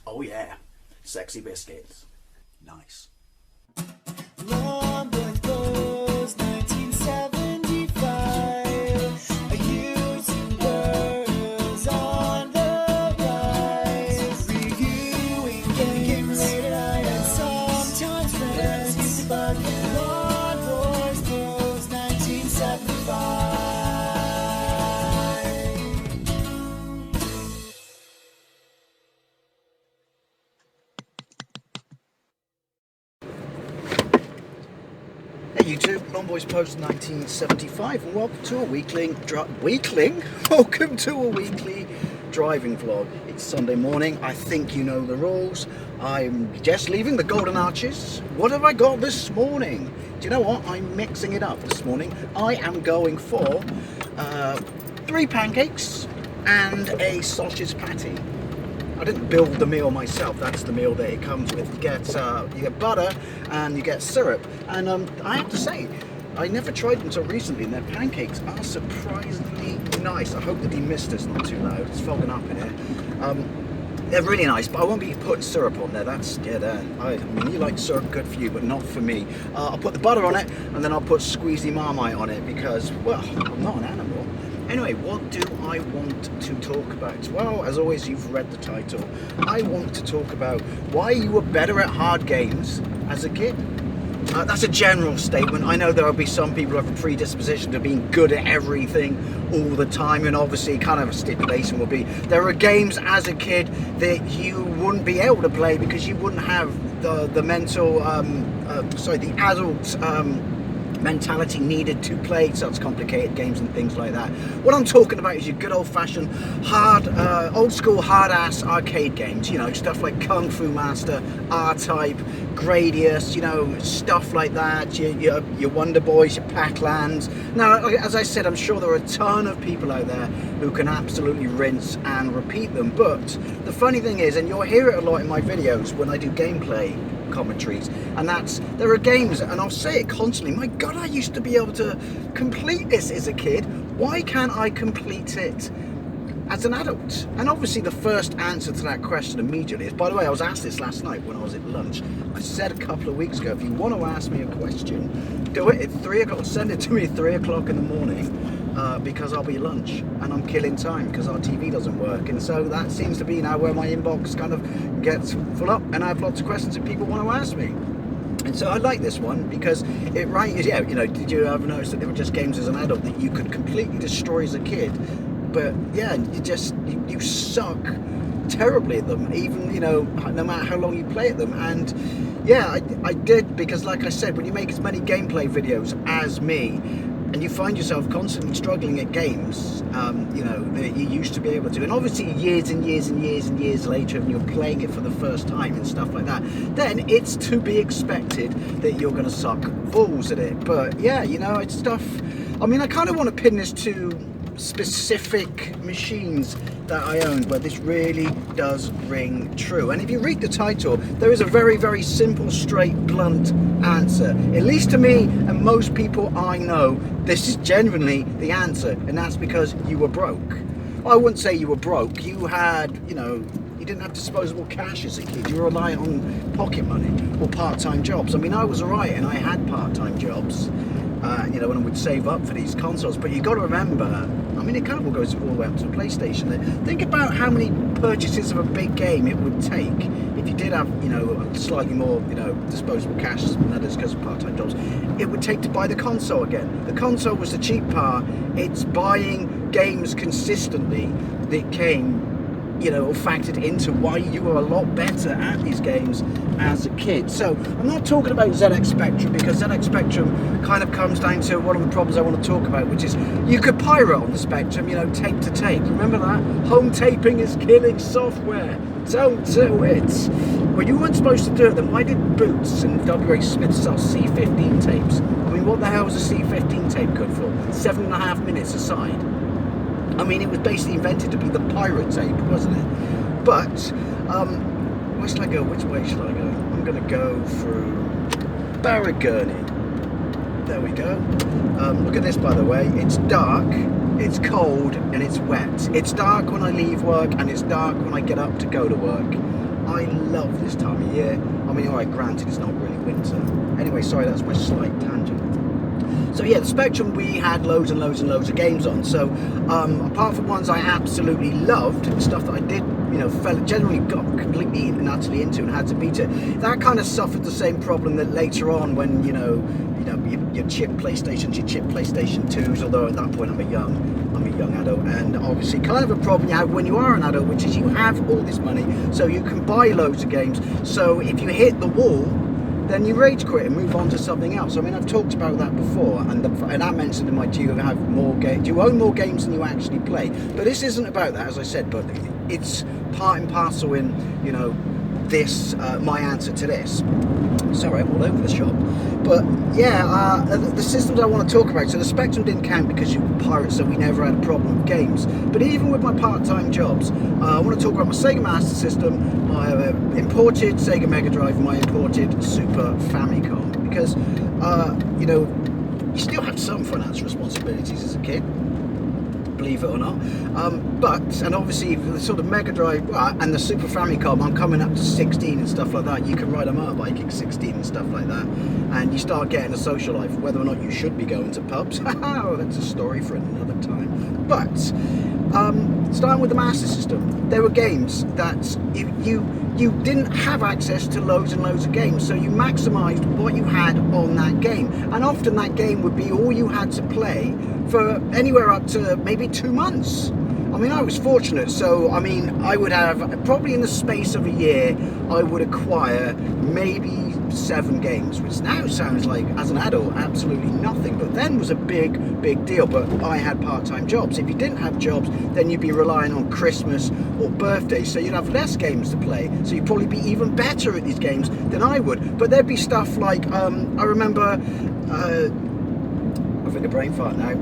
Oh yeah, sexy biscuits. Nice. Long Boys Blues, 1975. A YouTuber's on the rise. Reviewing games late at night and sometimes friends. But Long Boys Blues, 1975. Hey YouTube, Long Boys Post 1975, and welcome to a welcome to a weekly driving vlog. It's Sunday morning. I think you know the rules. I'm just leaving the Golden Arches. What have I got this morning? Do you know what? I'm mixing it up this morning. I am going for 3 pancakes and a sausage patty. I didn't build the meal myself. That's the meal that it comes with. You get butter and you get syrup. And I have to say, I never tried them until recently, and their pancakes are surprisingly nice. I hope the demister's not too loud. It's fogging up in here. They're really nice, but I won't be putting syrup on there. That's, yeah, I mean, you like syrup, good for you, but not for me. I'll put the butter on it, and then I'll put squeezy Marmite on it because, well, I'm not an animal. Anyway, what do I want to talk about? Well, as always, you've read the title. I want to talk about why you were better at hard games as a kid. That's a general statement. I know there will be some people who have a predisposition to being good at everything all the time, and obviously kind of a stipulation will be there are games as a kid that you wouldn't be able to play because you wouldn't have the mental, the adult mentality needed to play such complicated games and things like that. What I'm talking about is your good old-fashioned old school hard-ass arcade games, you know, stuff like Kung Fu Master, R-Type, Gradius, you know, stuff like that, your Wonder Boys, your Pac-Lands. Now, as I said, I'm sure there are a ton of people out there who can absolutely rinse and repeat them, but the funny thing is, and you'll hear it a lot in my videos when I do gameplay commentaries, and that's there are games, and I'll say it constantly, my god, I used to be able to complete this as a kid. Why can't I complete it as an adult? And obviously the first answer to that question immediately is, by the way, I was asked this last night when I was at lunch. I said a couple of weeks ago, if you want to ask me a question, do it at 3 o'clock, send it to me at 3 o'clock in the morning, because I'll be at lunch and I'm killing time because our TV doesn't work. And so that seems to be now where my inbox kind of gets full up, and I have lots of questions that people want to ask me. And so I like this one because you know, did you ever notice that there were just games as an adult that you could completely destroy as a kid? But yeah, you suck terribly at them, even, you know, no matter how long you play at them. And yeah, I did, because like I said, when you make as many gameplay videos as me, and you find yourself constantly struggling at games, you know, that you used to be able to, and obviously years and years and years and years later, and you're playing it for the first time and stuff like that, then it's to be expected that you're going to suck balls at it. But yeah, you know, it's stuff. I mean, I kind of want to pin this to specific machines that I owned where this really does ring true. And if you read the title, there is a very, very simple, straight, blunt answer. At least to me and most people I know, this is genuinely the answer, and that's because you were broke. I wouldn't say you were broke. You had, you know, you didn't have disposable cash as a kid. You were reliant on pocket money or part-time jobs. I mean, I was alright, and I had part-time jobs, you know, when I would save up for these consoles. But you got to remember, I mean, it kind of all goes all the way up to the PlayStation. Think about how many purchases of a big game it would take if you did have, you know, slightly more, you know, disposable cash, and that is because of part-time jobs. It would take to buy the console again. The console was the cheap part. It's buying games consistently that came, you know, factored into why you were a lot better at these games as a kid. So I'm not talking about ZX Spectrum, because ZX Spectrum kind of comes down to one of the problems I want to talk about, which is you could pirate on the Spectrum, you know, tape to tape. Remember that? Home taping is killing software. Don't do it. Well, you weren't supposed to do it, then why did Boots and W.H. Smith sell C15 tapes? I mean, what the hell was a C15 tape good for? 7.5 minutes a side. I mean, it was basically invented to be the pirate tape, wasn't it? But, where shall I go? Which way shall I go? I'm going to go through Barragurney. There we go. Look at this, by the way. It's dark, it's cold, and it's wet. It's dark when I leave work, and it's dark when I get up to go to work. I love this time of year. I mean, alright, granted, it's not really winter. Anyway, sorry, that's my slight tangent. So yeah, the Spectrum, we had loads and loads and loads of games on. So apart from ones I absolutely loved, stuff that I did, generally got completely and utterly into and had to beat it, that kind of suffered the same problem that later on when, your chip PlayStations, your chip PlayStation 2s, although at that point I'm a young adult, and obviously kind of a problem you have when you are an adult, which is you have all this money, so you can buy loads of games. So if you hit the wall, then you rage quit and move on to something else. I mean, I've talked about that before, and I mentioned in my do you own more games than you actually play? But this isn't about that, as I said, but it's part and parcel in, this, my answer to this. Sorry, I'm all over the shop. But yeah, the systems I want to talk about, so the Spectrum didn't count because you were pirates, so we never had a problem with games. But even with my part-time jobs, I want to talk about my Sega Master System, my imported Sega Mega Drive, and my imported Super Famicom. Because, you still have some financial responsibilities as a kid, believe it or not, and obviously the sort of Mega Drive and the Super Famicom, I'm coming up to 16 and stuff like that. You can ride a motorbike at 16 and stuff like that, and you start getting a social life. Whether or not you should be going to pubs, that's a story for another time. But starting with the Master System, there were games that you didn't have access to loads and loads of games, so you maximised what you had on that game, and often that game would be all you had to play for anywhere up to maybe 2 months. I mean, I was fortunate, so I mean, I would have, probably in the space of a year, I would acquire maybe 7 games, which now sounds like, as an adult, absolutely nothing, but then was a big deal. But I had part-time jobs. If you didn't have jobs, then you'd be relying on Christmas or birthdays, so you'd have less games to play, so you'd probably be even better at these games than I would. But there'd be stuff like, I remember, I think a brain fart now.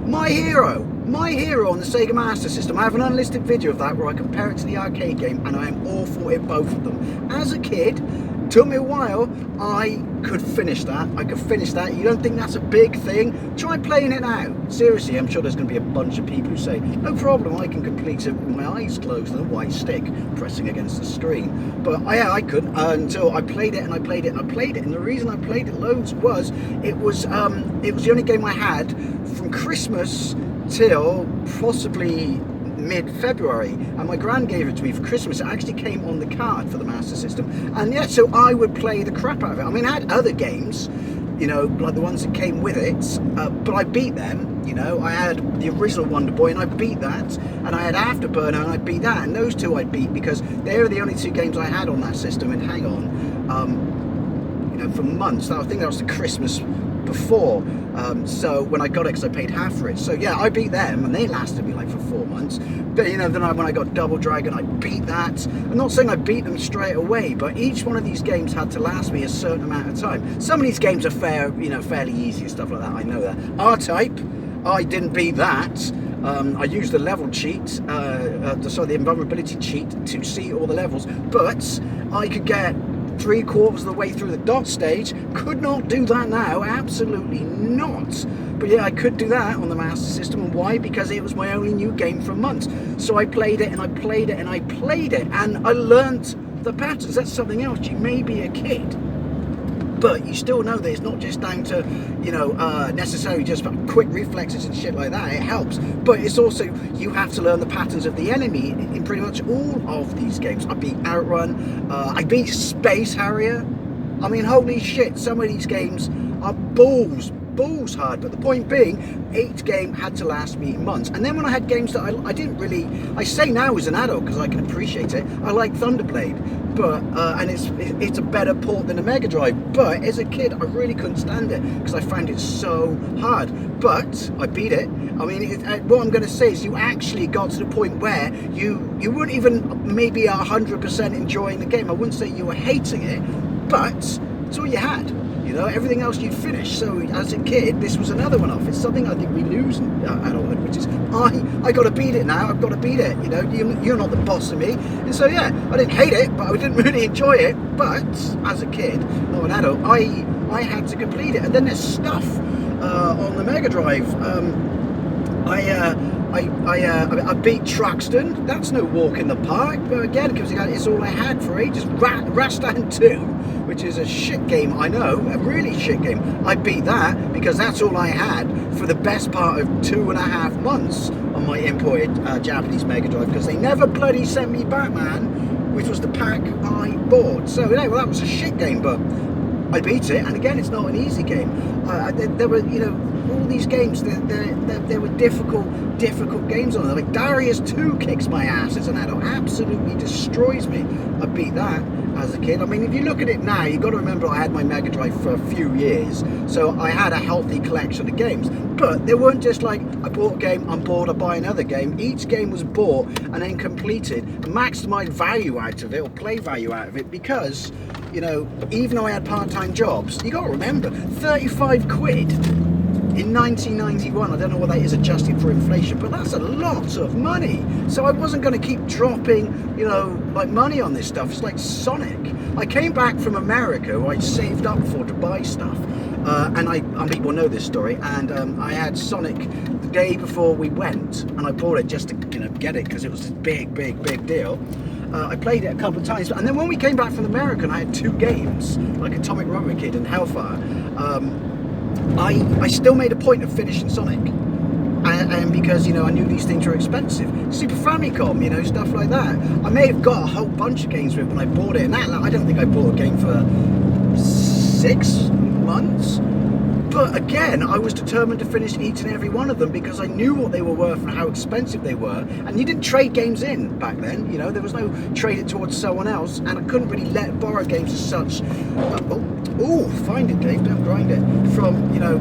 My Hero on the Sega Master System. I have an unlisted video of that where I compare it to the arcade game, and I am all for it, both of them. As a kid, took me a while, I could finish that. You don't think that's a big thing? Try playing it now. Seriously, I'm sure there's going to be a bunch of people who say, no problem, I can complete it with my eyes closed and a white stick pressing against the screen. But I could, until I played it and I played it and I played it. And the reason I played it loads was, it was the only game I had from Christmas till possibly mid-February, and my gran gave it to me for Christmas. It actually came on the card for the Master System, and yeah, so I would play the crap out of it. I mean, I had other games, like the ones that came with it, but I beat them. I had the original Wonder Boy and I beat that, and I had Afterburner and I beat that, and those two I beat because they were the only 2 games I had on that system. And hang on, for months. I think that was the Christmas before, so when I got it, because I paid half for it, so yeah, I beat them and they lasted me like for 4 months. But then when I got Double Dragon, I beat that. I'm not saying I beat them straight away, but each one of these games had to last me a certain amount of time. Some of these games are fairly easy and stuff like that, I know that. R-Type, I didn't beat that. I used the level cheat, the invulnerability cheat to see all the levels, but I could get 3/4 of the way through the dot stage. Could not do that now, absolutely not. But yeah, I could do that on the Master System. And why? Because it was my only new game for months. So I played it and I played it and I played it, and I learnt the patterns. That's something else. You may be a kid, but you still know that it's not just down to, necessarily just quick reflexes and shit like that. It helps, but it's also, you have to learn the patterns of the enemy in pretty much all of these games. I beat Outrun, I beat Space Harrier. I mean, holy shit, some of these games are balls hard, but the point being, each game had to last me months. And then when I had games that I didn't really, I say now as an adult because I can appreciate it, I like Thunderblade, but and it's a better port than a Mega Drive, but as a kid I really couldn't stand it because I found it so hard. But I beat it. I mean, what I'm going to say is, you actually got to the point where you weren't even maybe 100% enjoying the game. I wouldn't say you were hating it, but it's all you had. Everything else you'd finish. So as a kid, this was another one off. It's something I think we lose in adulthood, which is, I got to beat it now. I've got to beat it. You're not the boss of me. And so yeah, I didn't hate it, but I didn't really enjoy it. But as a kid, not an adult, I had to complete it. And then there's stuff on the Mega Drive. I beat Truxton. That's no walk in the park, but again, because it's all I had for ages. Rastan 2, which is a shit game, I know, a really shit game. I beat that because that's all I had for the best part of 2.5 months on my imported Japanese Mega Drive, because they never bloody sent me Batman, which was the pack I bought. So anyway, well, that was a shit game, but I beat it, and again, it's not an easy game. There were, you know, all these games, there were difficult games on them. Like Darius 2 kicks my ass as an adult, absolutely destroys me. I beat that as a kid. I mean, if you look at it now, you've got to remember I had my Mega Drive for a few years, so I had a healthy collection of games. But they weren't just like, I bought a game, I'm bored, I buy another game. Each game was bought and then completed and maximised value out of it, or play value out of it, because, you know, even though I had part-time jobs, you got to remember, 35 quid in 1991, I don't know what that is adjusted for inflation, but that's a lot of money. So I wasn't going to keep dropping, you know, like money on this stuff. It's like Sonic. I came back from America, where I'd saved up for to buy stuff, and people know this story. And I had Sonic the day before we went, and I bought it just to, you know, get it because it was this big deal. I played it a couple of times, and then when we came back from America, and I had 2 games, like Atomic Rubber Kid and Hellfire. I still made a point of finishing Sonic, and because, you know, I knew these things were expensive. Super Famicom, you know, stuff like that. I may have got a whole bunch of games with it when I bought it, and that, I don't think I bought a game for 6 months. But again, I was determined to finish each and every one of them because I knew what they were worth and how expensive they were. And you didn't trade games in back then, you know, there was no trade it towards someone else, and I couldn't really borrow games as such. Find it, Dave, don't grind it. From, you know,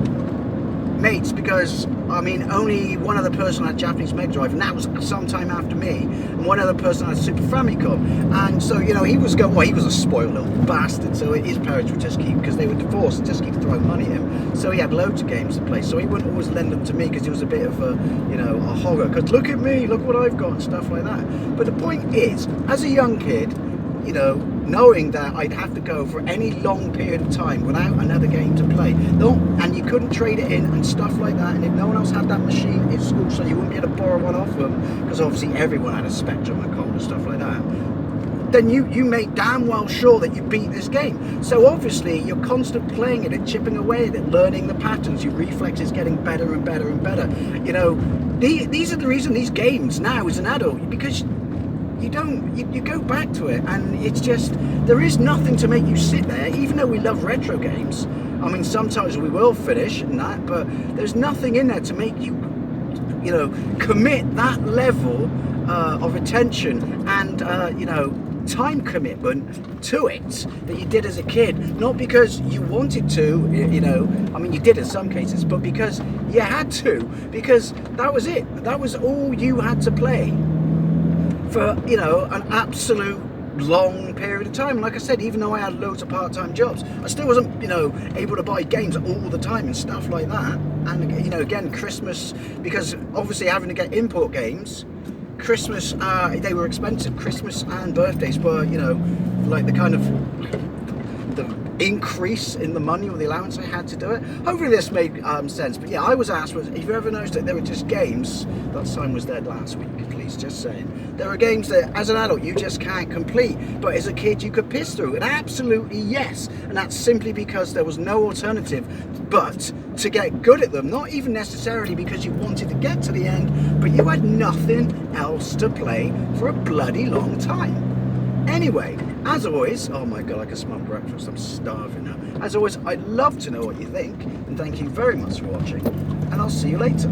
mates, because I mean, only one other person had Japanese Mega Drive, and that was sometime after me, and one other person had Super Famicom. And so, you know, he was a spoiled little bastard, so his parents would just keep, because they were divorced, and just keep throwing money at him. So he had loads of games to play, so he wouldn't always lend them to me because he was a bit of a, you know, a hogger, because look at me, look what I've got, and stuff like that. But the point is, as a young kid, you know, knowing that I'd have to go for any long period of time without another game to play, and you couldn't trade it in and stuff like that, and if no one else had that machine in school, so you wouldn't be able to borrow one off them, because obviously everyone had a Spectrum and Colt and stuff like that, then you made damn well sure that you beat this game. So obviously you're constantly playing it and chipping away at it, learning the patterns, your reflexes getting better and better and better. You know, these are the reason these games now as an adult, because you go back to it, and it's just, there is nothing to make you sit there, even though we love retro games. I mean, sometimes we will finish and that, but there's nothing in there to make you, you know, commit that level of attention and, you know, time commitment to it that you did as a kid. Not because you wanted to, you know, I mean, you did in some cases, but because you had to, because that was it. That was all you had to play for, you know, an absolute long period of time. And like I said, even though I had loads of part-time jobs, I still wasn't, you know, able to buy games all the time and stuff like that. And, you know, again, Christmas, because obviously having to get import games, Christmas, they were expensive. Christmas and birthdays were, you know, like the kind of the increase in the money or the allowance I had to do it. Hopefully this made sense. But yeah, I was asked, if you ever noticed that there were just games, that sign was there last week, please, just saying. There are games that as an adult you just can't complete, but as a kid you could piss through. And absolutely yes, and that's simply because there was no alternative but to get good at them. Not even necessarily because you wanted to get to the end, but you had nothing else to play for a bloody long time. Anyway, as always, oh my god, I can smell breakfast, I'm starving now. As always, I'd love to know what you think, and thank you very much for watching, and I'll see you later.